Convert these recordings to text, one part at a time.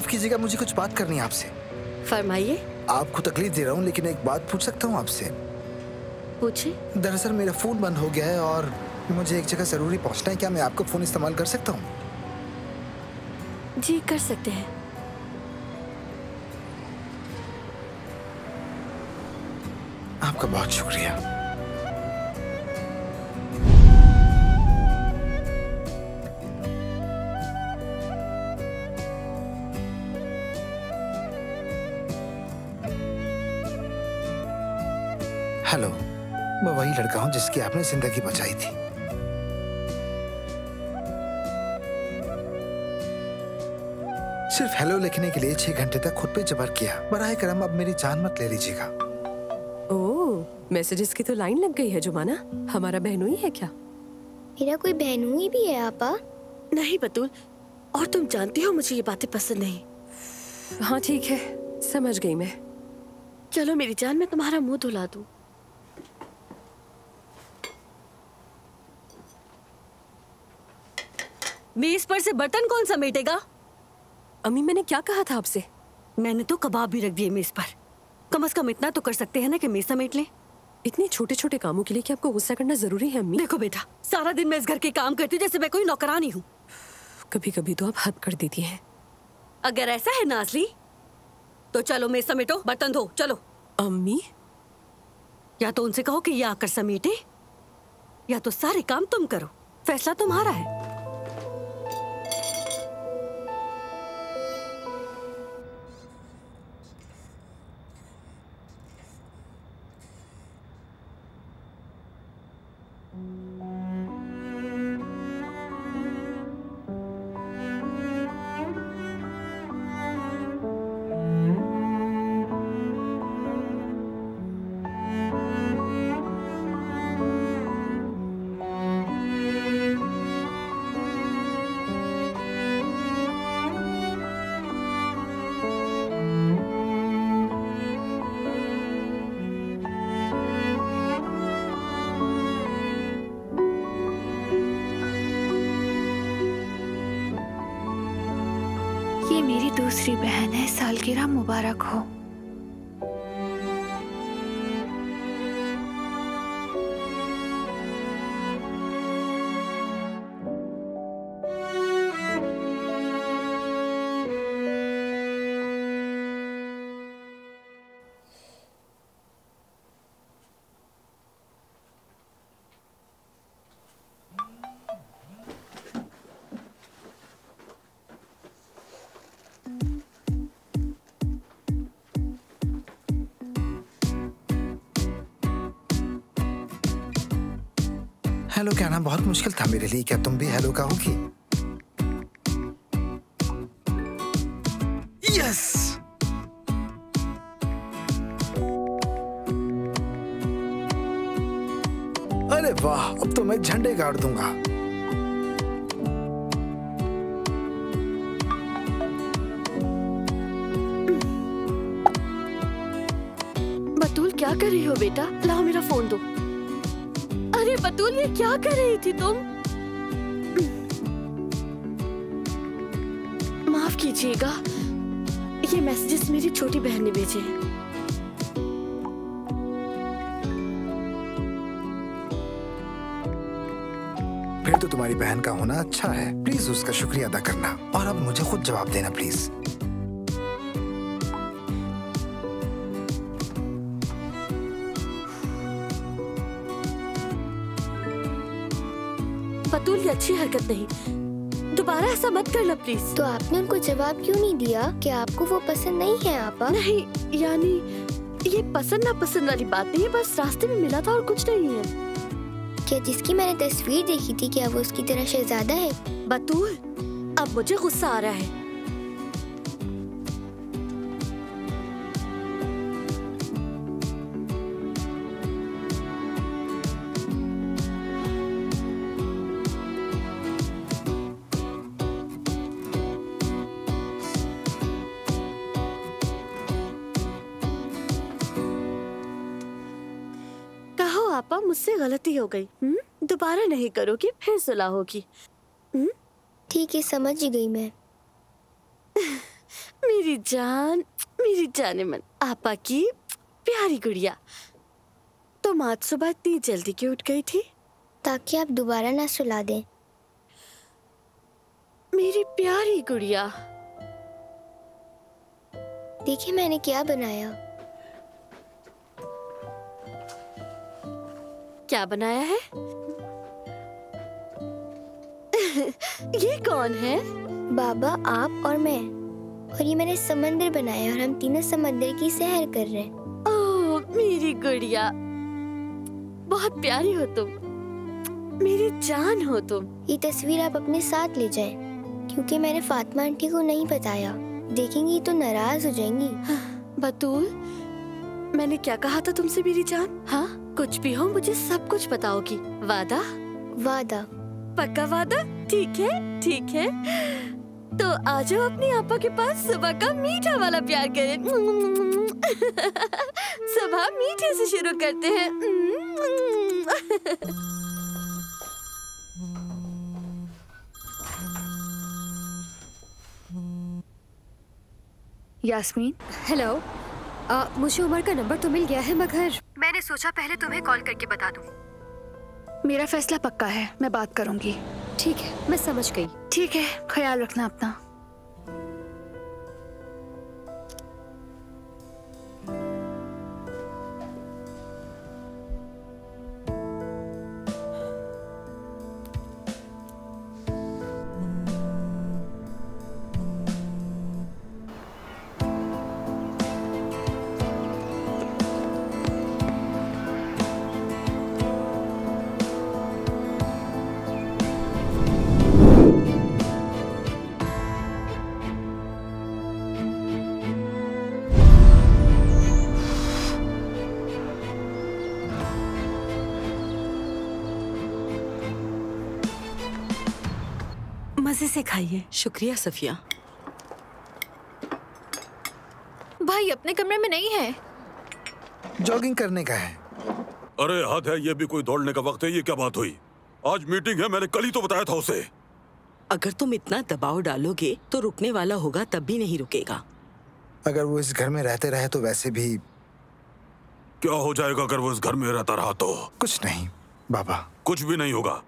माफ कीजिएगा, मुझे कुछ बात करनी है आपसे। फरमाइए। आपको तकलीफ दे रहा हूँ लेकिन एक बात पूछ सकता हूँ आपसे? पूछे। दरअसल मेरा फोन बंद हो गया है और मुझे एक जगह जरूरी पहुँचना है। क्या मैं आपका फोन इस्तेमाल कर सकता हूँ? जी कर सकते हैं। आपका बहुत शुक्रिया। हेलो, मैं वही लड़का हूं जिसकी आपने जिंदगी बचाई थी। सिर्फ हेलो लिखने के लिए 6 घंटे तक खुद पे जबर किया। बराए करम अब मेरी जान मत ले लीजिएगा। ओह, मैसेजेस की तो लाइन लग गई है जुमाना। हमारा बहनोई है क्या? मेरा कोई बहनोई भी है आपा? नहीं बतूल, और तुम जानती हो मुझे ये बातें पसंद नहीं। हाँ ठीक है, समझ गई मैं। चलो मेरी जान, मैं तुम्हारा मुंह धुला दूं। मेज पर से बर्तन कौन समेटेगा? अम्मी मैंने क्या कहा था आपसे? मैंने तो कबाब भी रख दिए मेज पर। कम से कम इतना तो कर सकते हैं ना कि मेज समेट लें। इतने छोटे छोटे कामों के लिए क्या आपको गुस्सा करना जरूरी है अम्मी? देखो बेटा, सारा दिन मैं इस घर के काम करती हूँ जैसे मैं कोई नौकरानी हूँ। कभी कभी तो आप हद कर देती हैं। अगर ऐसा है नाज़ली, तो चलो मेज समेटो, बर्तन धो, चलो। अम्मी, या तो उनसे कहो कि ये आकर समेटे, या तो सारे काम तुम करो। फैसला तुम्हारा है। ये मेरी दूसरी बहन है, सालगिरह मुबारक हो। हेलो कहना बहुत मुश्किल था मेरे लिए। क्या तुम भी हेलो कहोगी? यस! अरे वाह, अब तो मैं झंडे गाड़ दूंगा। बतूल क्या कर रही हो बेटा? लाओ मेरा फोन दो। अरे बतूल, ये क्या कर रही थी तुम? माफ कीजिएगा, ये मैसेजेस मेरी छोटी बहन ने भेजे हैं। फिर तो तुम्हारी बहन का होना अच्छा है। प्लीज उसका शुक्रिया अदा करना। और अब मुझे खुद जवाब देना प्लीज। बतूल, ये अच्छी हरकत नहीं। दोबारा ऐसा मत करना प्लीज। तो आपने उनको जवाब क्यों नहीं दिया कि आपको वो पसंद नहीं है आपा? नहीं, यानी ये पसंद ना पसंद वाली बात नहीं है, बस रास्ते में मिला था और कुछ नहीं है। क्या जिसकी मैंने तस्वीर देखी थी, क्या वो उसकी तरह शहजादा है? बतूल, अब मुझे गुस्सा आ रहा है। पापा, मुझसे गलती हो गई। दोबारा नहीं करोगी, फिर सुलह होगी। ठीक है, समझ ही गई मैं। मेरी जान, मेरी जाने मन, आपा की प्यारी गुड़िया। तुम आज सुबह इतनी जल्दी क्यों उठ गई थी? ताकि आप दोबारा ना सुला दें। मेरी प्यारी गुड़िया। देखिए मैंने क्या बनाया। क्या बनाया है? ये कौन है? बाबा, आप और मैं। और ये मैंने समंदर बनाया और हम तीनों समंदर की सैर कर रहे हैं। ओह मेरी गुड़िया, बहुत प्यारी हो तुम, मेरी जान हो तुम। ये तस्वीर आप अपने साथ ले जाएं, क्योंकि मैंने फातिमा आंटी को नहीं बताया। देखेंगी तो नाराज हो जाएंगी। बतूल, मैंने क्या कहा था तुमसे मेरी जान? हाँ, कुछ भी हो मुझे सब कुछ बताओगी। वादा? वादा। पक्का वादा? ठीक है, ठीक है। तो आ जाओ अपनी आपा के पास, सुबह का मीठा वाला प्यार करें। सुबह मीठे से शुरू करते हैं। यास्मीन। हेलो, मुझे उमर का नंबर तो मिल गया है, मगर मैंने सोचा पहले तुम्हें कॉल करके बता दूं। मेरा फैसला पक्का है, मैं बात करूंगी। ठीक है, मैं समझ गई। ठीक है, ख्याल रखना अपना। मजे से खाइए। शुक्रिया सफिया। भाई अपने कमरे में नहीं है। जॉगिंग करने का है। अरे हद है, ये भी कोई दौड़ने का वक्त है? ये क्या बात हुई? आज मीटिंग है, मैंने कल ही तो बताया था उसे। अगर तुम इतना दबाव डालोगे तो रुकने वाला होगा, तब भी नहीं रुकेगा। अगर वो इस घर में रहते रहे तो वैसे भी। क्या हो जाएगा अगर वो इस घर में रहता रहा तो? कुछ नहीं बाबा, कुछ भी नहीं होगा।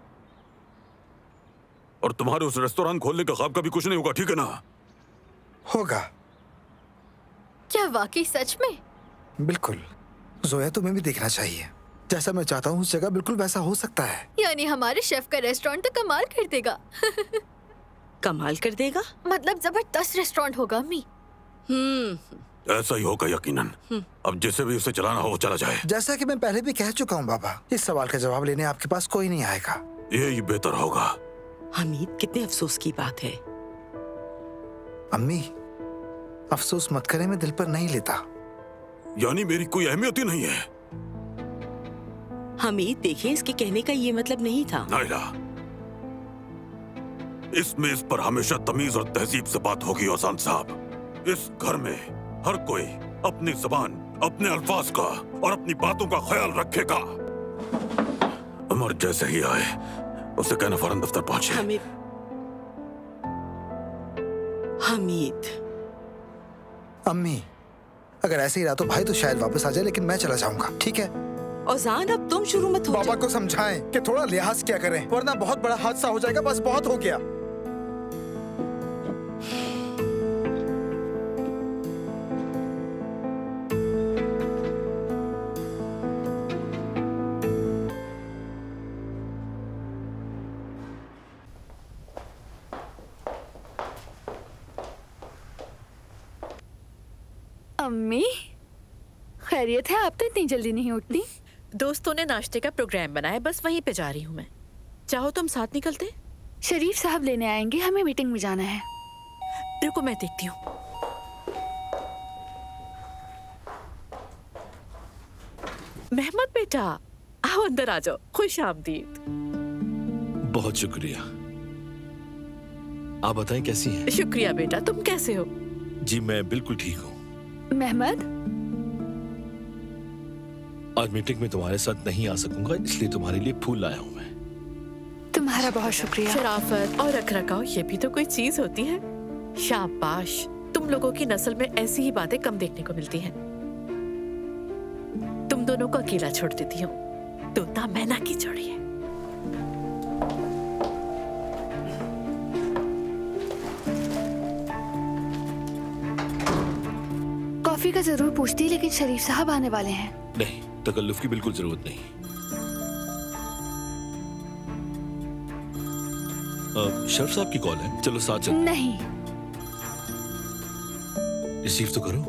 और तुम्हारे उस रेस्टोरेंट खोलने का ख्वाब का भी कुछ नहीं होगा, ठीक है ना? होगा। क्या वाकई सच में? बिल्कुल। जोया, तुम्हें भी देखना चाहिए। जैसा मैं चाहता हूँ उस जगह बिल्कुल वैसा हो सकता है। यानी हमारे शेफ का रेस्टोरेंट तो कमाल कर देगा। कमाल कर देगा? मतलब जबरदस्त रेस्टोरेंट होगा अम्मी। ऐसा ही होगा यकीनन। अब जिसे भी उसे चलाना हो वो चला जाए। जैसा कि मैं पहले भी कह चुका हूँ बाबा, इस सवाल का जवाब लेने आपके पास कोई नहीं आएगा। यही बेहतर होगा। हमीद, कितने अफसोस की बात है। अम्मी, अफसोस मत करें, मैं दिल पर नहीं लेता। यानी मेरी कोई अहमियत ही नहीं है? हमीद देखिए, इसके कहने का ये मतलब नहीं था। नाइला, इस मेज पर हमेशा तमीज और तहजीब से बात होगी ओसान साहब। इस घर में हर कोई अपनी जुबान, अपने अल्फाज का और अपनी बातों का ख्याल रखेगा। उमर जैसे ही आए उसे कहना फौरन दफ्तर पहुंचे। हमीद। अम्मी, अगर ऐसे ही रहा तो भाई तो शायद वापस आ जाए, लेकिन मैं चला जाऊंगा, ठीक है? ओजान, अब तुम शुरू मत हो। बाबा को समझाएं कि थोड़ा लिहाज क्या करें, वरना बहुत बड़ा हादसा हो जाएगा। बस बहुत हो गया। अम्मी, खैरियत है? आप तो इतनी जल्दी नहीं उठती। दोस्तों ने नाश्ते का प्रोग्राम बनाया, बस वहीं पे जा रही हूँ मैं। चाहो तुम साथ निकलते? शरीफ साहब लेने आएंगे, हमें मीटिंग में जाना है। रुको मैं देखती हूँ। मेहमद बेटा, आओ अंदर आ जाओ। खुश आमदीद। बहुत शुक्रिया। आप बताएं कैसी हैं? शुक्रिया बेटा, तुम कैसे हो? जी मैं बिल्कुल ठीक हूँ। मेहमद, आज मीटिंग में तुम्हारे साथ नहीं आ सकूंगा, इसलिए तुम्हारे लिए फूल लाया हूँ मैं। तुम्हारा बहुत शुक्रिया। शराफत और रखरखाव, ये भी तो कोई चीज होती है। शाबाश, तुम तुम लोगों की नस्ल में ऐसी ही बातें कम देखने को मिलती हैं। तुम दोनों को अकेला छोड़ देती हूँ। तोता मैना की जोड़ी है। कॉफी का जरूर पूछती, लेकिन शरीफ साहब आने वाले हैं। नहीं, तकल्लुफ की बिल्कुल जरूरत नहीं। शरीफ साहब की कॉल है, चलो साथ चलो। नहीं, रिसीव तो करो।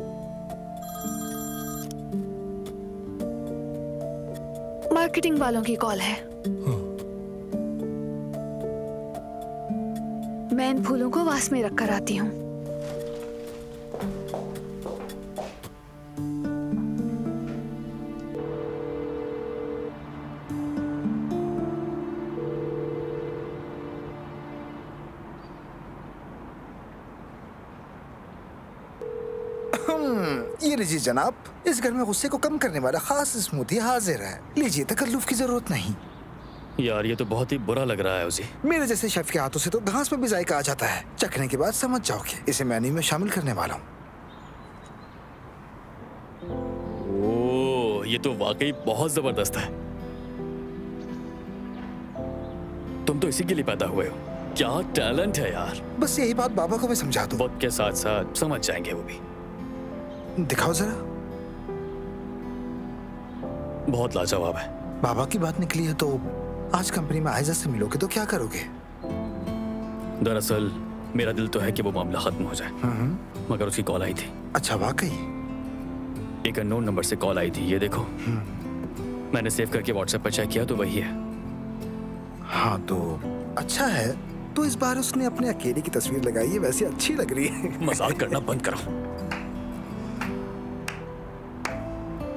मार्केटिंग वालों की कॉल है। मैं इन फूलों को वास में रख कर आती हूँ। ये लीजिए जनाब, इस घर में गुस्से को कम करने वाला खास स्मूदी हाजिर है। लीजिए, तकल्लुफ की जरूरत नहीं। यार ये तो बहुत ही बुरा लग रहा है उसे। मेरे जैसे शेफ के हाथों से तो घास में भी जायका आ जाता है। चखने के बाद समझ जाओगे। इसे मेन्यू में शामिल करने वाला हूँ। ओह, ये तो वाकई बहुत जबरदस्त है। तुम तो इसी के लिए पैदा हुए हो। क्या टैलेंट है यार। बस यही बात बाबा को भी समझा दो। वक्त के साथ साथ समझ जाएंगे वो भी। दिखाओ जरा। बहुत लाजवाब है। बाबा की बात निकली है तो आज कंपनी में आयजा से मिलोगे तो क्या करोगे? दरअसल मेरा दिल तो है कि वो मामला खत्म हो जाए, मगर उसकी कॉल आई थी। अच्छा, वाकई? एक अननोन नंबर से कॉल आई थी, ये देखो। मैंने सेव करके व्हाट्सएप पर चेक किया तो वही है। हाँ तो अच्छा है। तो इस बार उसने अपने अकेले की तस्वीर लगाई है, वैसे अच्छी लग रही है। मजाक करना बंद करो।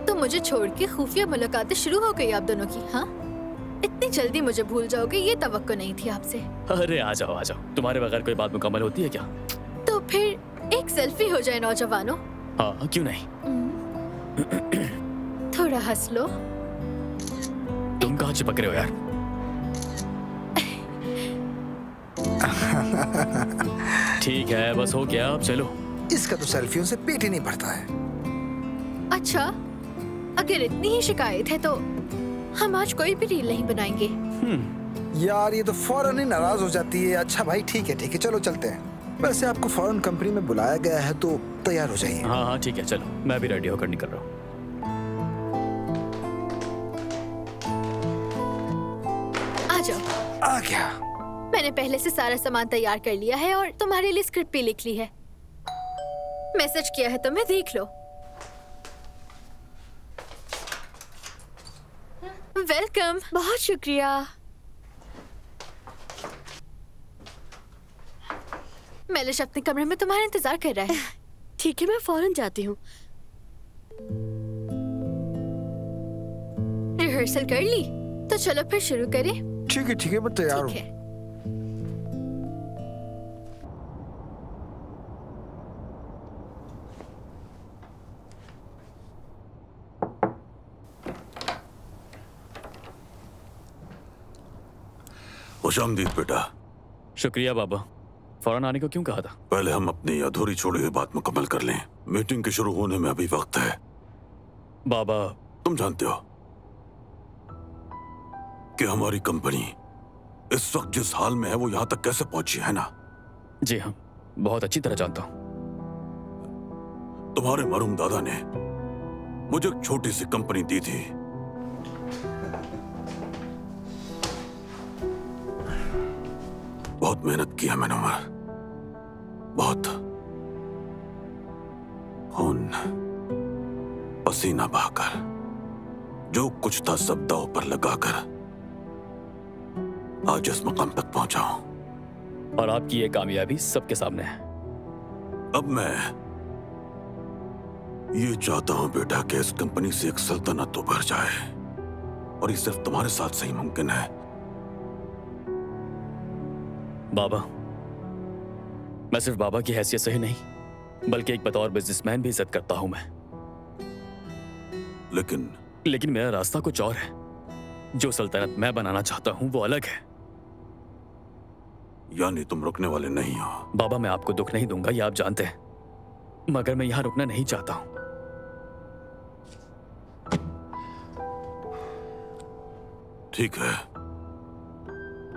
तो मुझे छोड़ के खुफिया मुलाकातें शुरू हो गई आप दोनों की? हाँ, इतनी जल्दी मुझे भूल जाओगे ये तवक्को नहीं थी आपसे। अरे आ जाओ आ जाओ, तुम्हारे बगैर कोई बात मुकम्मल होती है क्या? तो फिर एक सेल्फी हो जाए नौजवानों। हाँ क्यों नहीं। थोड़ा हंस लो। तुम कहाँ चिपक रहे हो यार? ठीक है, बस हो गया, अब चलो। इसका तो सेल्फियों से पेट ही नहीं भरता है। अच्छा, अगर इतनी ही शिकायत है तो हम आज कोई भी रील नहीं बनाएंगे। यार ये तो फौरन ही नाराज हो जाती है। अच्छा भाई ठीक है, चलो चलते हैं। वैसे आपको फौरन कंपनी में बुलाया गया है तो तैयार हो जाइए। हाँ हाँ ठीक है, चलो मैं भी रेडी होकर निकल रहा हूँ। आ जाओ। आ गया। मैंने पहले से सारा सामान तैयार कर लिया है और तुम्हारे लिए स्क्रिप्ट भी लिख ली है। मैसेज किया है तुम्हें, देख लो। वेलकम। बहुत शुक्रिया। मैलिश अपने कमरे में तुम्हारा इंतजार कर रहा है। ठीक है, मैं फौरन जाती हूँ। रिहर्सल कर ली? तो चलो फिर शुरू करें। ठीक है, मैं तैयार हूँ। खुशामदीद बेटा। शुक्रिया बाबा। फौरन आने को क्यों कहा था? पहले हम अपनी अधूरी छोड़ी हुई बात मुकम्मल कर लें। मीटिंग के शुरू होने में अभी वक्त है। बाबा, तुम जानते हो कि हमारी कंपनी इस वक्त जिस हाल में है वो यहां तक कैसे पहुंची है ना? जी हाँ, बहुत अच्छी तरह जानता हूँ। तुम्हारे मरहूम दादा ने मुझे एक छोटी सी कंपनी दी थी। बहुत मेहनत की है मैंने उमर, बहुत खून पसीना बहाकर, जो कुछ था सब दांव पर लगाकर आज इस मकाम तक पहुंचा हूं। और आपकी ये कामयाबी सबके सामने है। अब मैं ये चाहता हूं बेटा कि इस कंपनी से एक सल्तनत उभर जाए, और ये सिर्फ तुम्हारे साथ से ही मुमकिन है। बाबा, मैं सिर्फ बाबा की हैसियत से ही नहीं बल्कि एक बतौर बिजनेसमैन भी इज्जत करता हूं मैं। लेकिन मेरा रास्ता कुछ और है। जो सल्तनत मैं बनाना चाहता हूं वो अलग है। यानी तुम रुकने वाले नहीं हो? बाबा, मैं आपको दुख नहीं दूंगा, ये आप जानते हैं। मगर मैं यहाँ रुकना नहीं चाहता हूँ। ठीक है,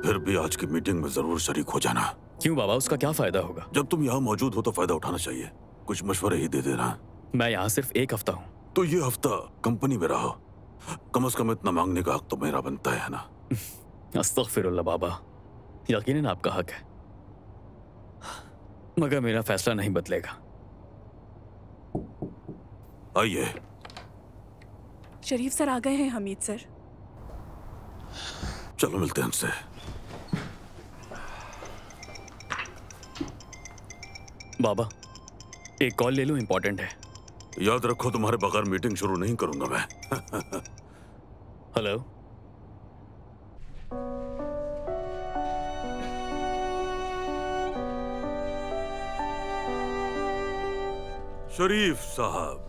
फिर भी आज की मीटिंग में जरूर शरीक हो जाना। क्यों बाबा, उसका क्या फायदा होगा? जब तुम यहाँ मौजूद हो तो फायदा उठाना चाहिए। कुछ मशवरे ही दे देना। मैं यहाँ सिर्फ 1 हफ्ता हूँ। तो ये हफ्ता कंपनी में रहो, कम से कम इतना मांगने का हक तो मेरा बनता है ना। अस्तगफिरुल्लाह बाबा, यकीनन आपका हक है, मगर मेरा फैसला नहीं बदलेगा। आइए। शरीफ सर आ गए हैं हमीद सर। चलो मिलते हैं उनसे। बाबा एक कॉल ले लो, इंपॉर्टेंट है। याद रखो तुम्हारे बगैर मीटिंग शुरू नहीं करूंगा मैं। हेलो। शरीफ साहब,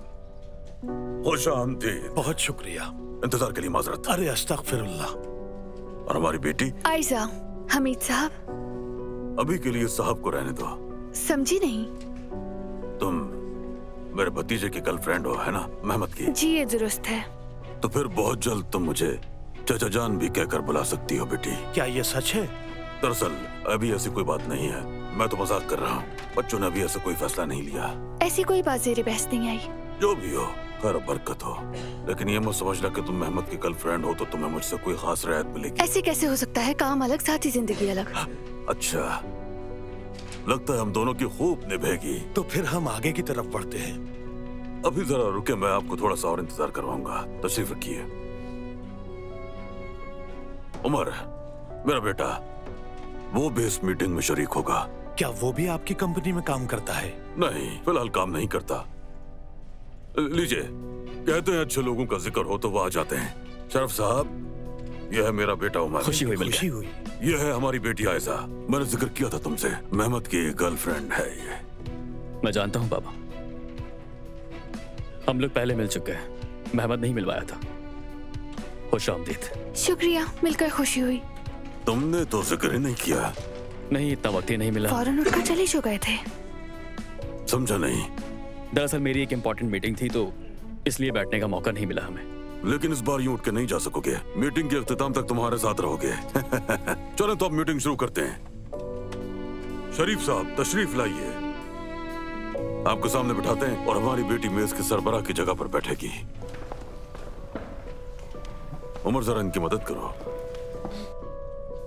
खुश आमदीद। बहुत शुक्रिया। इंतजार के लिए माजरत। अरे अस्तगफिरुल्लाह। और हमारी बेटी आयशा। हमीद साहब। अभी के लिए साहब को रहने दो। समझी नहीं। तुम मेरे भतीजे की गर्लफ्रेंड हो, है ना, मेहमद की? जी ये दुरुस्त है। तो फिर बहुत जल्द तुम मुझे चाचा जान भी कहकर बुला सकती हो बेटी। क्या ये सच है? दरअसल अभी ऐसी कोई बात नहीं है, मैं तो मजाक कर रहा हूँ। बच्चों ने अभी ऐसा कोई फैसला नहीं लिया। ऐसी कोई बात ज़ेरे बहस नहीं आई। जो भी हो, खैर बरकत हो। लेकिन ये मत समझना कि तुम मेहमद की गर्लफ्रेंड हो तो तुम्हें मुझसे कोई खास रियायत मिलेगी। ऐसे कैसे हो सकता है? काम अलग, साथ ही जिंदगी अलग। अच्छा, लगता है हम दोनों की खूब निभेगी। तो फिर हम आगे की तरफ बढ़ते हैं। अभी जरा रुके, मैं आपको थोड़ा सा और इंतजार करवाऊंगा। तशरीफ रखिए। उमर, मेरा बेटा, वो भी इस मीटिंग में शरीक होगा। क्या वो भी आपकी कंपनी में काम करता है? नहीं, फिलहाल काम नहीं करता। लीजिए, कहते हैं अच्छे लोगों का जिक्र हो तो वो आ जाते हैं। शरफ साहब, यह है मेरा बेटा उमर। खुशी हुई, खुशी हुई। यह है हमारी बेटी आयशा। मैंने जिक्र किया था तुमसे, मेहमद की गर्लफ्रेंड है ये। मैं जानता हूँ बाबा, हम लोग पहले मिल चुके हैं, मेहमद नहीं मिलवाया था। खुश आमदीद। शुक्रिया, मिलकर खुशी हुई। तुमने तो जिक्र ही नहीं किया। नहीं, इतना वक्त ही नहीं मिला। फौरन उठकर चले जो गए थे। समझा नहीं। दरअसल मेरी एक इम्पोर्टेंट मीटिंग थी तो इसलिए बैठने का मौका नहीं मिला हमें। लेकिन इस बार यूं उठ के नहीं जा सकोगे। मीटिंग के इख्तिताम तक तुम्हारे साथ रहोगे। चलो तो अब मीटिंग शुरू करते हैं। शरीफ साहब तशरीफ लाइए, आपको सामने बिठाते हैं और हमारी बेटी मेज के सरबराह की जगह पर बैठेगी। उमर जरा इनकी मदद करो।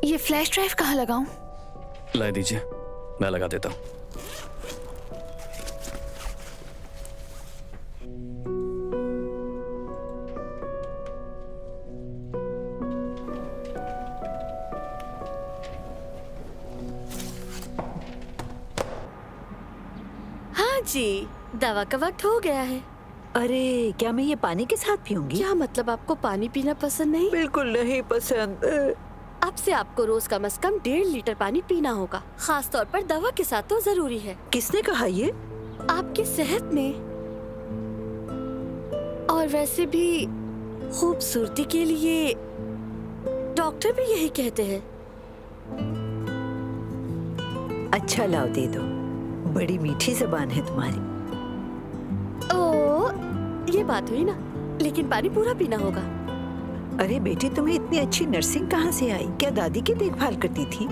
ये फ्लैश ड्राइव कहाँ लगाऊं? ला दीजिए, मैं लगा देता हूँ। हाँ जी, दवा का वक्त हो गया है। अरे क्या मैं ये पानी के साथ पीऊंगी? क्या मतलब, आपको पानी पीना पसंद नहीं? बिल्कुल नहीं पसंद। अब से आपको रोज कम से कम 1.5 लीटर पानी पीना होगा, खास तौर पर दवा के साथ तो जरूरी है। किसने कहा ये? आपकी सेहत ने, और वैसे भी खूबसूरती के लिए डॉक्टर भी यही कहते हैं। अच्छा लाओ दे दो, बड़ी मीठी जबान है तुम्हारी। ओ, ये बात हुई ना, लेकिन पानी पूरा पीना होगा। अरे बेटी, तुम्हें इतनी अच्छी नर्सिंग कहाँ से आई? क्या दादी की देखभाल करती थी?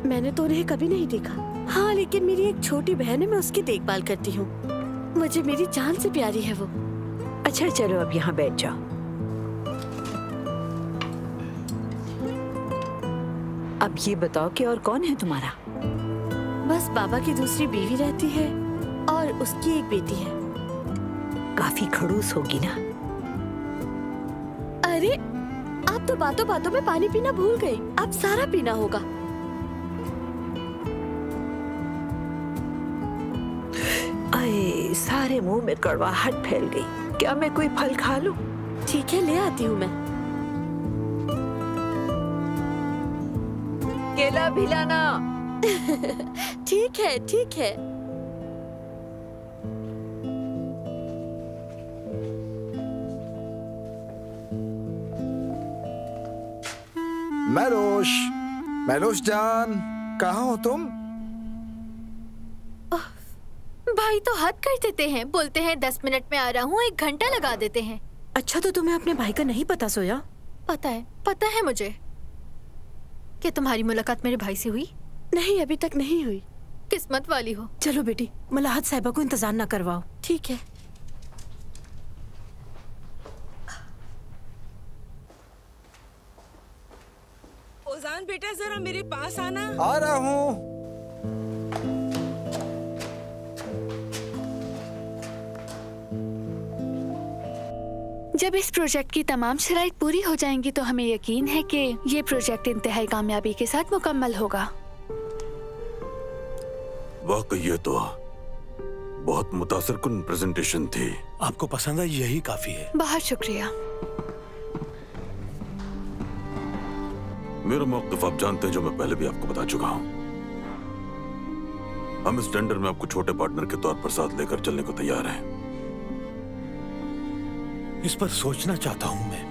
मैंने तो उन्हें कभी नहीं देखा। हाँ, लेकिन मेरी एक छोटी बहन है, मैं उसकी देखभाल करती हूँ। मुझे मेरी जान से प्यारी है वो। अच्छा चलो अब यहाँ बैठ जाओ। अब ये बताओ कि और कौन है तुम्हारा? बस बाबा की दूसरी बीवी रहती है और उसकी एक बेटी है। काफी खड़ूस होगी ना? अरे आप तो बातों बातों में पानी पीना भूल गई, अब सारा पीना होगा। आए, सारे मुंह में कड़वाहट फैल गई। क्या मैं कोई फल खा लूं? ठीक है, ले आती हूँ मैं। केला भी लाना। ठीक है, ठीक है। मैलोश, मैलोश जान, कहाँ हो तुम? भाई तो हद कर देते हैं, बोलते हैं 10 मिनट में आ रहा हूँ, 1 घंटा लगा देते हैं। अच्छा तो तुम्हें अपने भाई का नहीं पता सोया? पता है मुझे। क्या तुम्हारी मुलाकात मेरे भाई से हुई? नहीं, अभी तक नहीं हुई। किस्मत वाली हो। चलो बेटी, मलाहत साहिबा को इंतजार ना करवाओ। ठीक है। ओजान बेटा जरा मेरे पास आना। आ रहा हूँ। जब इस प्रोजेक्ट की तमाम शराइत पूरी हो जाएंगी तो हमें यकीन है कि ये प्रोजेक्ट इंतहाई कामयाबी के साथ मुकम्मल होगा। वाकई ये तो बहुत मुतासिरकुन प्रेजेंटेशन थी। आपको पसंद है, यही काफी है। बहुत शुक्रिया। मेरा मौक़िफ़ आप जानते हैं, जो मैं पहले भी आपको बता चुका हूँ। हम इस टेंडर में आपको छोटे पार्टनर के तौर पर साथ लेकर चलने को तैयार हैं। इस पर सोचना चाहता हूँ मैं।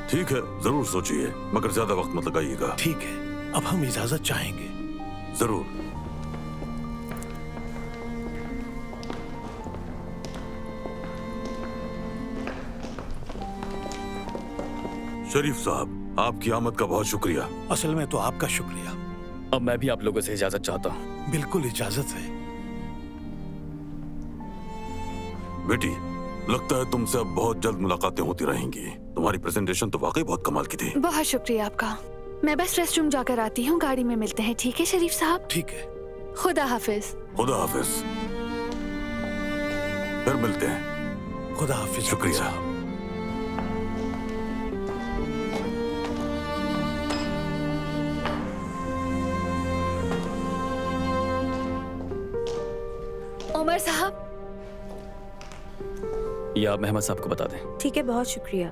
ठीक है, जरूर सोचिए, मगर ज्यादा वक्त मत लगाइएगा। ठीक है, अब हम इजाजत चाहेंगे। जरूर। शरीफ साहब, आपकी आमद का बहुत शुक्रिया। असल में तो आपका शुक्रिया। अब मैं भी आप लोगों से इजाजत चाहता हूँ। बिल्कुल इजाजत है। बेटी, लगता है तुमसे अब बहुत जल्द मुलाकातें होती रहेंगी। तुम्हारी प्रेजेंटेशन तो वाकई बहुत कमाल की थी। बहुत शुक्रिया आपका। मैं बस रेस्ट रूम जाकर आती हूँ, गाड़ी में मिलते हैं। ठीक है शरीफ साहब? ठीक है। खुदा हाफिज। खुदा हाफिज। फिर मिलते हैं। खुदा हाफिज। शुक्रिया। उमर साहब, या आप मेहमद साहब को बता दें। ठीक है, बहुत शुक्रिया।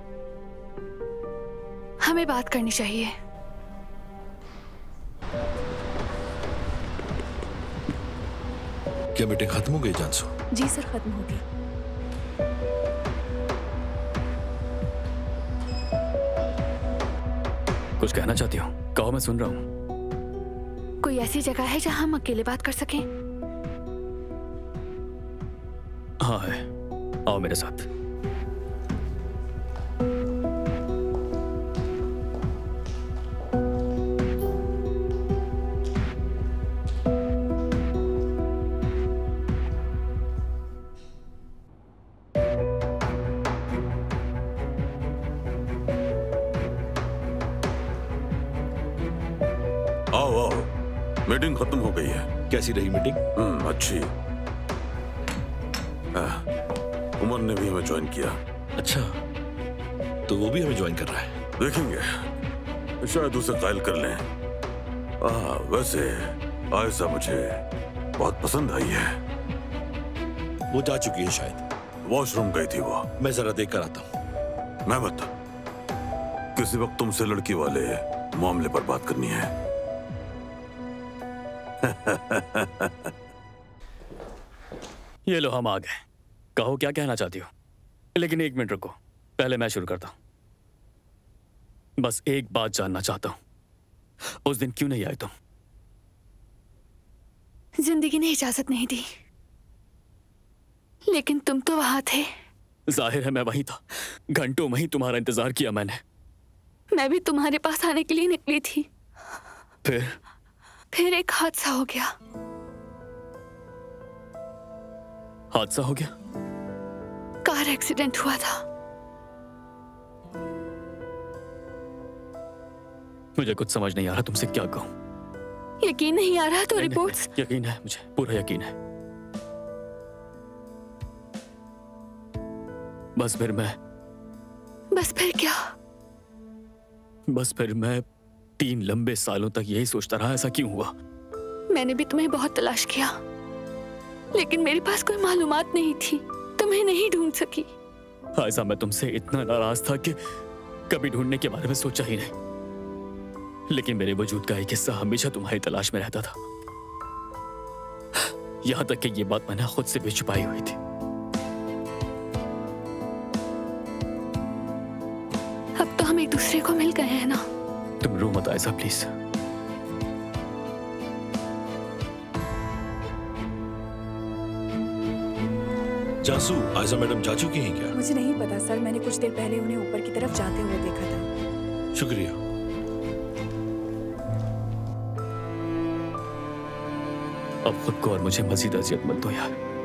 हमें बात करनी चाहिए। क्या मीटिंग खत्म हो गई जानसो? जी सर, खत्म हो गई। कुछ कहना चाहती हो? कहो, मैं सुन रहा हूँ। कोई ऐसी जगह है जहाँ हम अकेले बात कर सकें? हाँ है, आओ मेरे साथ। आओ आओ, मीटिंग खत्म हो गई है। कैसी रही मीटिंग? अच्छी। उमर ने भी हमें ज्वाइन किया। अच्छा, तो वो भी हमें ज्वाइन कर रहा है? देखेंगे, शायद उसे कायल कर लें। वैसे आयशा मुझे बहुत पसंद आई है। वो जा चुकी है शायद। वॉशरूम गई थी वो। मैं जरा देख कर आता हूँ। मेहमद, किसी वक्त तुमसे लड़की वाले मामले पर बात करनी है। ये लो, हम आ गए। कहो क्या कहना चाहती हो? लेकिन 1 मिनट रुको, पहले मैं शुरू करता हूं। बस एक बात जानना चाहता हूं, उस दिन क्यों नहीं आए तुम? जिंदगी ने इजाजत नहीं दी, लेकिन तुम तो वहां थे। जाहिर है मैं वहीं था, घंटों में ही तुम्हारा इंतजार किया मैंने। मैं भी तुम्हारे पास आने के लिए निकली थी। फिर एक हादसा हो गया। हादसा हो गया? कार एक्सीडेंट हुआ था। मुझे कुछ समझ नहीं आ रहा, तुमसे क्या कहूं। यकीन नहीं आ रहा तो रिपोर्ट्स? यकीन है, मुझे पूरा यकीन है। बस फिर क्या? बस फिर मैं 3 लंबे सालों तक यही सोचता रहा, ऐसा क्यों हुआ। मैंने भी तुम्हें बहुत तलाश किया, लेकिन मेरे पास कोई मालूमात नहीं थी, तुम्हें नहीं ढूंढ सकी। ऐसा मैं तुमसे इतना नाराज था कि कभी ढूंढने के बारे में सोचा ही नहीं। लेकिन मेरे वजूद का एक हिस्सा हमेशा तुम्हारी तलाश में रहता था। यहां तक कि ये बात मैंने खुद से भी छुपाई हुई थी। अब तो हम एक दूसरे को मिल गए हैं ना। तुम रो मत आयशा, प्लीज। जासू, आयशा मैडम जा चुकी हैं क्या? मुझे नहीं पता सर, मैंने कुछ देर पहले उन्हें ऊपर की तरफ जाते हुए देखा था। शुक्रिया। अब खुद को और मुझे मजीद अजियत मत दो यार।